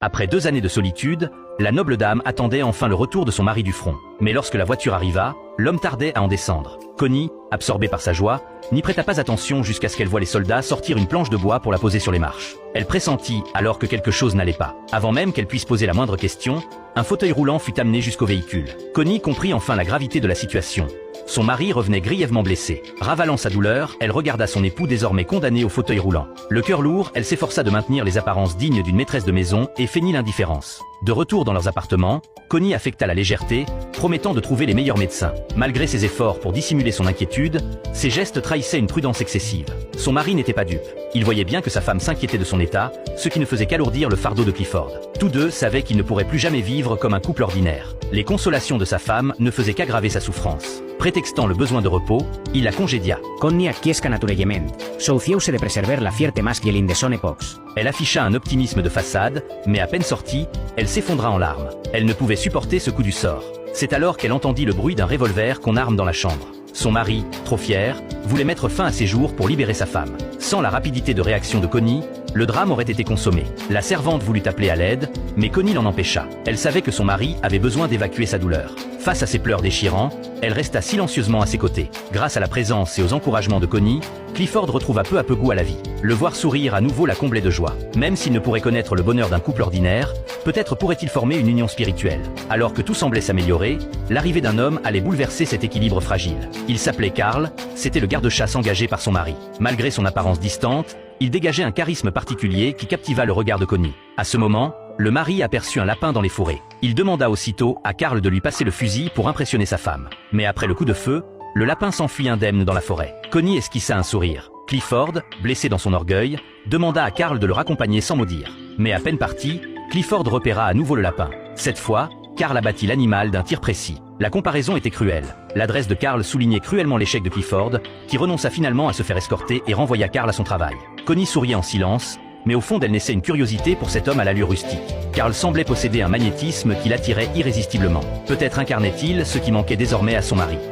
Après 2 années de solitude, la noble dame attendait enfin le retour de son mari du front. Mais lorsque la voiture arriva, l'homme tardait à en descendre. Connie, absorbée par sa joie, n'y prêta pas attention jusqu'à ce qu'elle voie les soldats sortir une planche de bois pour la poser sur les marches. Elle pressentit alors que quelque chose n'allait pas. Avant même qu'elle puisse poser la moindre question, un fauteuil roulant fut amené jusqu'au véhicule. Connie comprit enfin la gravité de la situation. Son mari revenait grièvement blessé. Ravalant sa douleur, elle regarda son époux désormais condamné au fauteuil roulant. Le cœur lourd, elle s'efforça de maintenir les apparences dignes d'une maîtresse de maison et feignit l'indifférence. De retour dans leurs appartements, Connie affecta la légèreté, promettant de trouver les meilleurs médecins. Malgré ses efforts pour dissimuler son inquiétude, ses gestes trahissaient une prudence excessive. Son mari n'était pas dupe. Il voyait bien que sa femme s'inquiétait de son état, ce qui ne faisait qu'alourdir le fardeau de Clifford. Tous deux savaient qu'ils ne pourraient plus jamais vivre comme un couple ordinaire. Les consolations de sa femme ne faisaient qu'aggraver sa souffrance. Prétextant le besoin de repos, il la congédia. Connie acquiesca naturalment. Soucieu-se de preserver la fierté masculine de son époque. Elle afficha un optimisme de façade, mais à peine sortie, elle s'effondra en larmes. Elle ne pouvait supporter ce coup du sort. C'est alors qu'elle entendit le bruit d'un revolver qu'on arme dans la chambre. Son mari, trop fier, voulait mettre fin à ses jours pour libérer sa femme. Sans la rapidité de réaction de Connie, le drame aurait été consommé. La servante voulut appeler à l'aide, mais Connie l'en empêcha. Elle savait que son mari avait besoin d'évacuer sa douleur. Face à ses pleurs déchirants, elle resta silencieusement à ses côtés. Grâce à la présence et aux encouragements de Connie, Clifford retrouva peu à peu goût à la vie. Le voir sourire à nouveau la comblait de joie. Même s'il ne pourrait connaître le bonheur d'un couple ordinaire, peut-être pourrait-il former une union spirituelle. Alors que tout semblait s'améliorer, l'arrivée d'un homme allait bouleverser cet équilibre fragile. Il s'appelait Karl, c'était le garde-chasse engagé par son mari. Malgré son apparence distante, il dégageait un charisme particulier qui captiva le regard de Connie. À ce moment, le mari aperçut un lapin dans les fourrés. Il demanda aussitôt à Karl de lui passer le fusil pour impressionner sa femme. Mais après le coup de feu, le lapin s'enfuit indemne dans la forêt. Connie esquissa un sourire. Clifford, blessé dans son orgueil, demanda à Karl de le raccompagner sans mot dire. Mais à peine parti, Clifford repéra à nouveau le lapin. Cette fois, Karl abattit l'animal d'un tir précis. La comparaison était cruelle. L'adresse de Karl soulignait cruellement l'échec de Clifford, qui renonça finalement à se faire escorter et renvoya Karl à son travail. Connie souriait en silence, mais au fond d'elle naissait une curiosité pour cet homme à l'allure rustique. Karl semblait posséder un magnétisme qui l'attirait irrésistiblement. Peut-être incarnait-il ce qui manquait désormais à son mari.